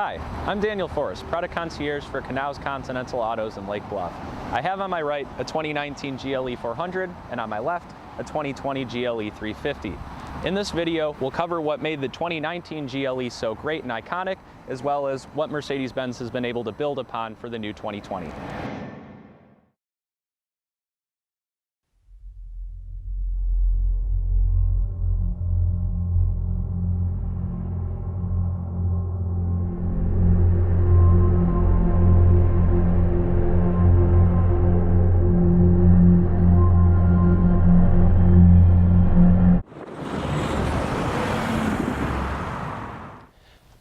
Hi, I'm Daniel Forrest, product concierge for Knauz Continental Autos in Lake Bluff. I have on my right a 2019 GLE 400 and on my left a 2020 GLE 350. In this video, we'll cover what made the 2019 GLE so great and iconic, as well as what Mercedes-Benz has been able to build upon for the new 2020.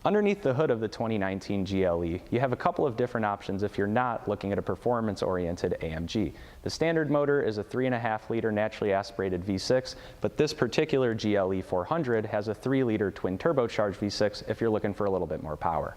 Underneath the hood of the 2019 GLE, you have a couple of different options if you're not looking at a performance-oriented AMG. The standard motor is a 3.5-liter naturally aspirated V6, but this particular GLE 400 has a 3-liter twin turbocharged V6 if you're looking for a little bit more power.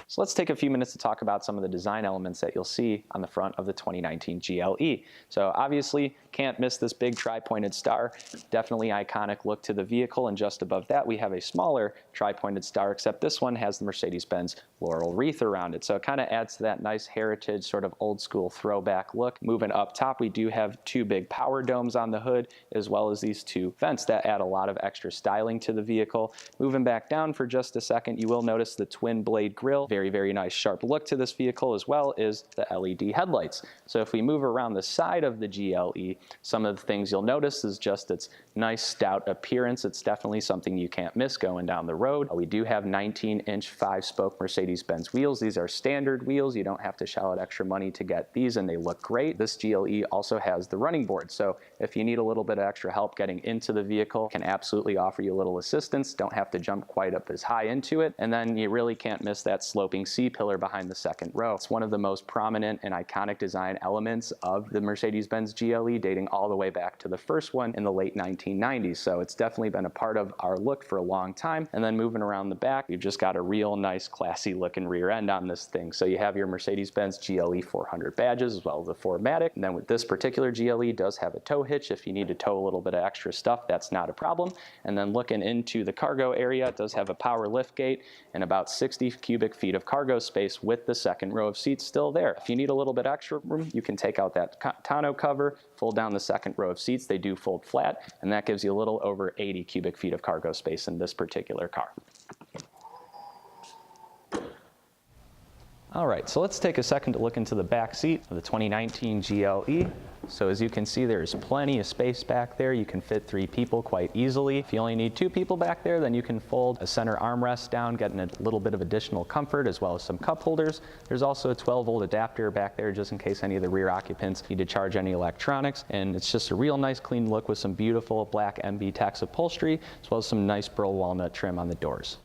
So let's take a few minutes to talk about some of the design elements that you'll see on the front of the 2019 GLE. So obviously, can't miss this big tri-pointed star. Definitely iconic look to the vehicle, and just above that we have a smaller tri-pointed star, except this one has the Mercedes-Benz laurel wreath around it. So it kind of adds to that nice heritage, sort of old school throwback look. Moving up top, we do have two big power domes on the hood, as well as these two vents that add a lot of extra styling to the vehicle. Moving back down for just a second, you will notice the twin blade grille. Very nice sharp look to this vehicle, as well as the LED headlights. So if we move around the side of the GLE, some of the things you'll notice is just its nice stout appearance. It's definitely something you can't miss going down the road. We do have 19-inch 5-spoke Mercedes-Benz wheels. These are standard wheels. You don't have to shell out extra money to get these, and they look great. This GLE also has the running board, so if you need a little bit of extra help getting into the vehicle, can absolutely offer you a little assistance. Don't have to jump quite up as high into it, and then you really can't miss that sloping C-pillar behind the second row. It's one of the most prominent and iconic design elements of the Mercedes-Benz GLE, dating all the way back to the first one in the late 1990s. So it's definitely been a part of our look for a long time. And then moving around the back, you've just got a real nice classy looking rear end on this thing. So you have your Mercedes-Benz GLE 400 badges, as well as the 4MATIC. And then with this particular GLE, it does have a tow hitch. If you need to tow a little bit of extra stuff, that's not a problem. And then looking into the cargo area, it does have a power lift gate and about 60 cubic feet of cargo space with the second row of seats still there. If you need a little bit extra room, you can take out that tonneau cover, fold down the second row of seats. They do fold flat, and that gives you a little over 80 cubic feet of cargo space in this particular car. All right, so let's take a second to look into the back seat of the 2019 GLE. So as you can see, there's plenty of space back there. You can fit 3 people quite easily. If you only need 2 people back there, then you can fold a center armrest down, getting a little bit of additional comfort, as well as some cup holders. There's also a 12-volt adapter back there, just in case any of the rear occupants need to charge any electronics. And it's just a real nice clean look with some beautiful black MB Tex upholstery, as well as some nice burl walnut trim on the doors.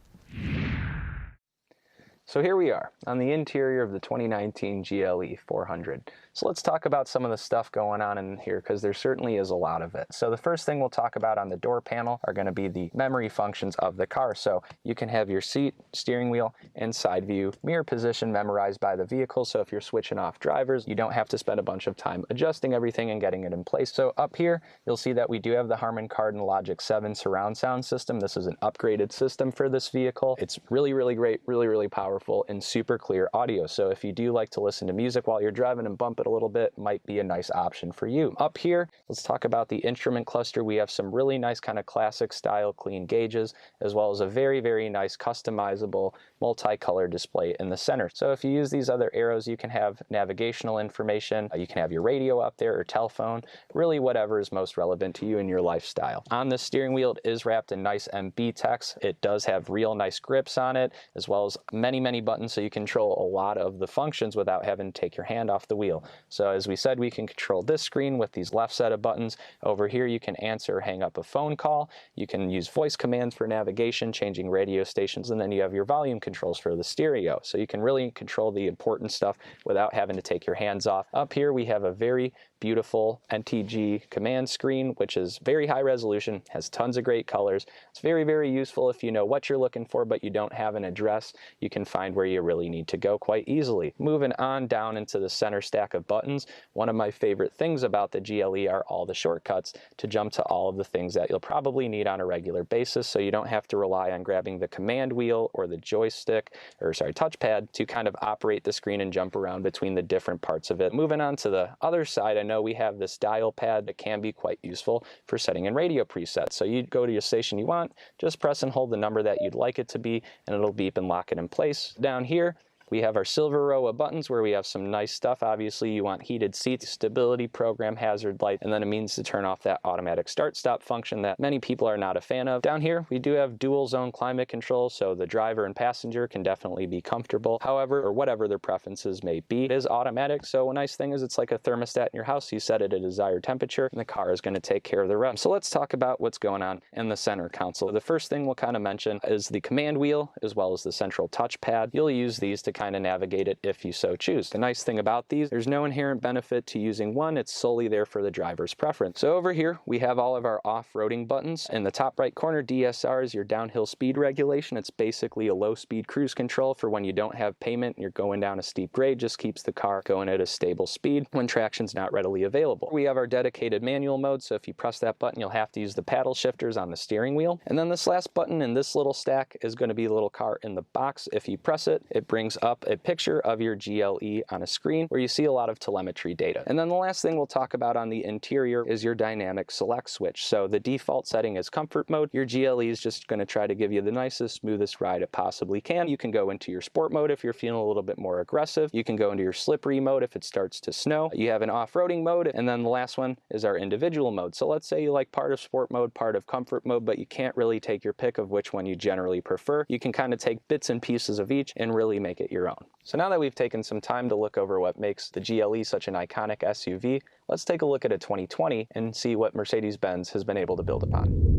So here we are on the interior of the 2019 GLE 400. So let's talk about some of the stuff going on in here, because there certainly is a lot of it. So the first thing we'll talk about on the door panel are going to be the memory functions of the car. So you can have your seat, steering wheel, and side view mirror position memorized by the vehicle. So if you're switching off drivers, you don't have to spend a bunch of time adjusting everything and getting it in place. So up here, you'll see that we do have the Harman Kardon Logic 7 surround sound system. This is an upgraded system for this vehicle. It's really great, really powerful, and super clear audio. So if you do like to listen to music while you're driving and bump it a little bit, might be a nice option for you. Up here, let's talk about the instrument cluster. We have some really nice kind of classic style clean gauges, as well as a very nice customizable multicolor display in the center. So if you use these other arrows, you can have navigational information, you can have your radio up there or telephone, really whatever is most relevant to you and your lifestyle. On the steering wheel, it is wrapped in nice MB Tex. It does have real nice grips on it, as well as many buttons, so you control a lot of the functions without having to take your hand off the wheel. So as we said, we can control this screen with these left set of buttons. Over here, you can answer or hang up a phone call. You can use voice commands for navigation, changing radio stations, and then you have your volume controls for the stereo. So you can really control the important stuff without having to take your hands off. Up here, we have a very beautiful NTG command screen, which is very high resolution, has tons of great colors. It's very useful if you know what you're looking for, but you don't have an address. You can find find where you really need to go quite easily. Moving on down into the center stack of buttons, one of my favorite things about the GLE are all the shortcuts to jump to all of the things that you'll probably need on a regular basis, so you don't have to rely on grabbing the command wheel or the touchpad to kind of operate the screen and jump around between the different parts of it. Moving on to the other side, I know we have this dial pad that can be quite useful for setting in radio presets. So you go to your station you want, just press and hold the number that you'd like it to be, and it'll beep and lock it in place. Down here, we have our silver row of buttons where we have some nice stuff. Obviously, you want heated seats, stability, program, hazard light, and then a means to turn off that automatic start-stop function that many people are not a fan of. Down here, we do have dual zone climate control, so the driver and passenger can definitely be comfortable. However, or whatever their preferences may be, it is automatic, so a nice thing is it's like a thermostat in your house. You set it at a desired temperature, and the car is going to take care of the rest. So let's talk about what's going on in the center console. The first thing we'll kind of mention is the command wheel, as well as the central touchpad. You'll use these to kind of navigate it if you so choose. The nice thing about these, there's no inherent benefit to using one. It's solely there for the driver's preference. So over here, we have all of our off-roading buttons. In the top right corner, DSR is your downhill speed regulation. It's basically a low-speed cruise control for when you don't have payment and you're going down a steep grade. Just keeps the car going at a stable speed when traction's not readily available. We have our dedicated manual mode, so if you press that button, you'll have to use the paddle shifters on the steering wheel. And then this last button in this little stack is going to be the little car in the box. If you press it, it brings up a picture of your GLE on a screen where you see a lot of telemetry data. And then the last thing we'll talk about on the interior is your dynamic select switch. So the default setting is comfort mode. Your GLE is just going to try to give you the nicest, smoothest ride it possibly can. You can go into your sport mode if you're feeling a little bit more aggressive. You can go into your slippery mode if it starts to snow. You have an off-roading mode, and then the last one is our individual mode. So let's say you like part of sport mode, part of comfort mode, but you can't really take your pick of which one you generally prefer. You can kind of take bits and pieces of each and really make it your own. So now that we've taken some time to look over what makes the GLE such an iconic SUV, let's take a look at a 2020 and see what Mercedes-Benz has been able to build upon.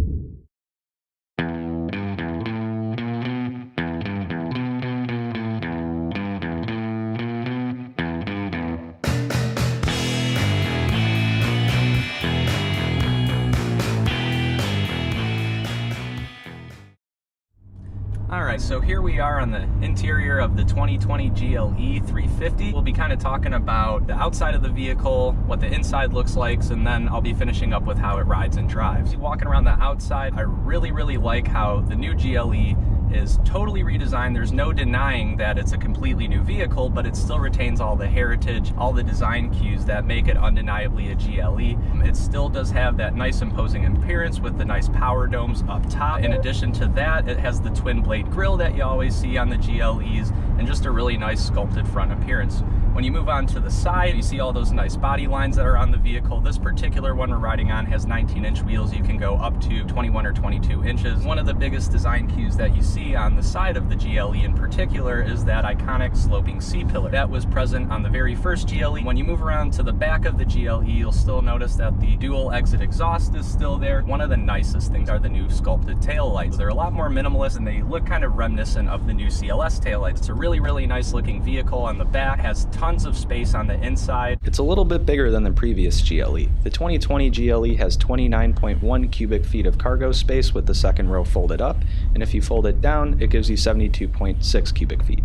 Alright, so here we are on the interior of the 2020 GLE 350. We'll be kind of talking about the outside of the vehicle, what the inside looks like, and then I'll be finishing up with how it rides and drives. Walking around the outside, I really like how the new GLE is totally redesigned. There's no denying that it's a completely new vehicle, but it still retains all the heritage, all the design cues that make it undeniably a GLE. It still does have that nice imposing appearance with the nice power domes up top. In addition to that, it has the twin blade grille that you always see on the GLEs, and just a really nice sculpted front appearance. When you move on to the side, you see all those nice body lines that are on the vehicle. This particular one we're riding on has 19-inch wheels. You can go up to 21 or 22 inches. One of the biggest design cues that you see on the side of the GLE in particular is that iconic sloping C-pillar. That was present on the very first GLE. When you move around to the back of the GLE, you'll still notice that the dual exit exhaust is still there. One of the nicest things are the new sculpted tail lights. They're a lot more minimalist and they look kind of reminiscent of the new CLS tail lights. It's a really nice looking vehicle on the back, has tons of space on the inside. It's a little bit bigger than the previous GLE. The 2020 GLE has 29.1 cubic feet of cargo space with the second row folded up, and if you fold it down, it gives you 72.6 cubic feet.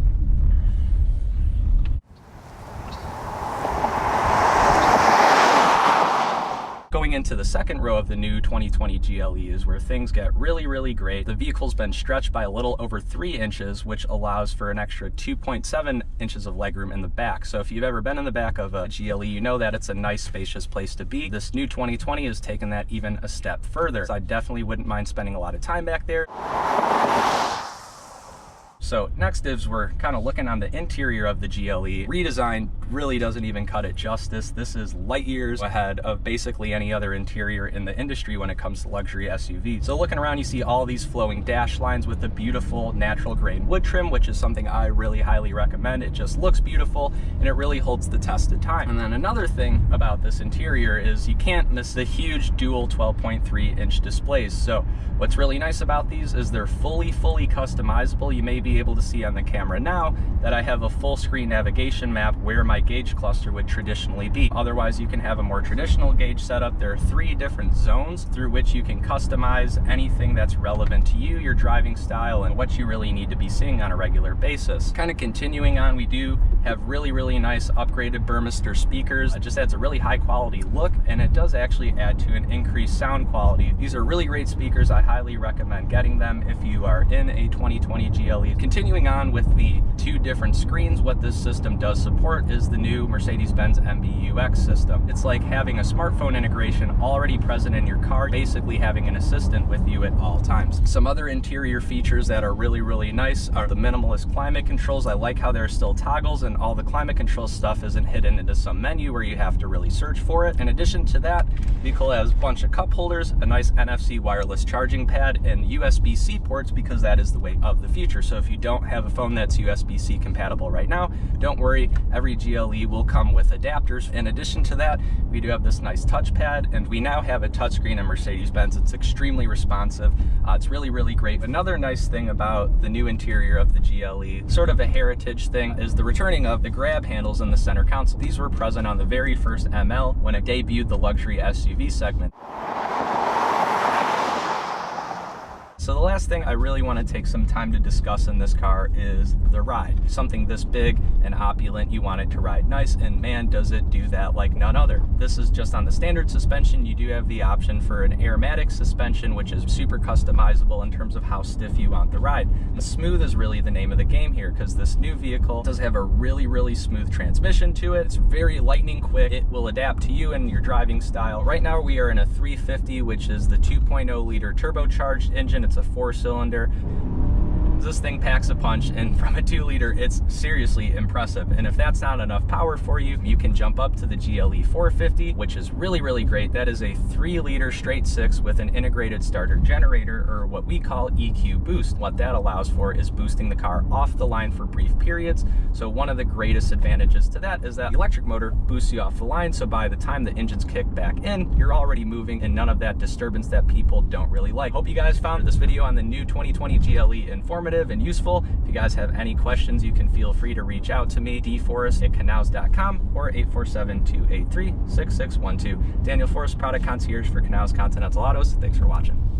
Going into the second row of the new 2020 GLE is where things get really great. The vehicle's been stretched by a little over 3 inches, which allows for an extra 2.7 inches of legroom in the back. So if you've ever been in the back of a GLE, you know that it's a nice spacious place to be. This new 2020 has taken that even a step further. So I definitely wouldn't mind spending a lot of time back there. So next is we're kind of looking on the interior of the GLE. Redesign really doesn't even cut it justice. This is light years ahead of basically any other interior in the industry when it comes to luxury SUVs. So looking around, you see all these flowing dash lines with the beautiful natural grain wood trim, which is something I really highly recommend. It just looks beautiful and it really holds the test of time. And then another thing about this interior is you can't miss the huge dual 12.3 inch displays. So what's really nice about these is they're fully customizable. You may be able to see on the camera now that I have a full screen navigation map where my gauge cluster would traditionally be. Otherwise, you can have a more traditional gauge setup. There are 3 different zones through which you can customize anything that's relevant to you, your driving style, and what you really need to be seeing on a regular basis. Kind of continuing on, we do have really nice upgraded Burmester speakers. It just adds a really high quality look, and it does actually add to an increased sound quality. These are really great speakers. I highly recommend getting them if you are in a 2020 GLE. Continuing on with the 2 different screens, what this system does support is the new Mercedes-Benz MBUX system. It's like having a smartphone integration already present in your car, basically having an assistant with you at all times. Some other interior features that are really nice are the minimalist climate controls. I like how there are still toggles and all the climate control stuff isn't hidden into some menu where you have to really search for it. In addition to that, the vehicle has a bunch of cup holders, a nice NFC wireless charging pad, and USB-C ports because that is the way of the future. So if you don't have a phone that's USB-C compatible right now, don't worry, every GLE will come with adapters. In addition to that, we do have this nice touchpad, and we now have a touchscreen in Mercedes-Benz. It's extremely responsive. It's really great. Another nice thing about the new interior of the GLE, sort of a heritage thing, is the returning of the grab handles in the center console. These were present on the very first ML when it debuted the luxury SUV segment. So the last thing I really want to take some time to discuss in this car is the ride. Something this big and opulent, you want it to ride nice, and man, does it do that like none other. This is just on the standard suspension. You do have the option for an aromatic suspension, which is super customizable in terms of how stiff you want the ride. The smooth is really the name of the game here, because this new vehicle does have a really smooth transmission to it. It's very lightning quick. It will adapt to you and your driving style. Right now we are in a 350, which is the 2.0 liter turbocharged engine. It's a 4-cylinder. This thing packs a punch, and from a 2 liter, it's seriously impressive. And if that's not enough power for you, you can jump up to the GLE 450, which is really great. That is a 3 liter straight 6 with an integrated starter generator, or what we call EQ boost. What that allows for is boosting the car off the line for brief periods. So one of the greatest advantages to that is that the electric motor boosts you off the line, so by the time the engines kick back in, you're already moving and none of that disturbance that people don't really like. Hope you guys found this video on the new 2020 GLE informative and useful. If you guys have any questions, you can feel free to reach out to me, dforrest@knauz.com, or 847-283-6612. Daniel Forrest, product concierge for Knauz Continental Autos. Thanks for watching.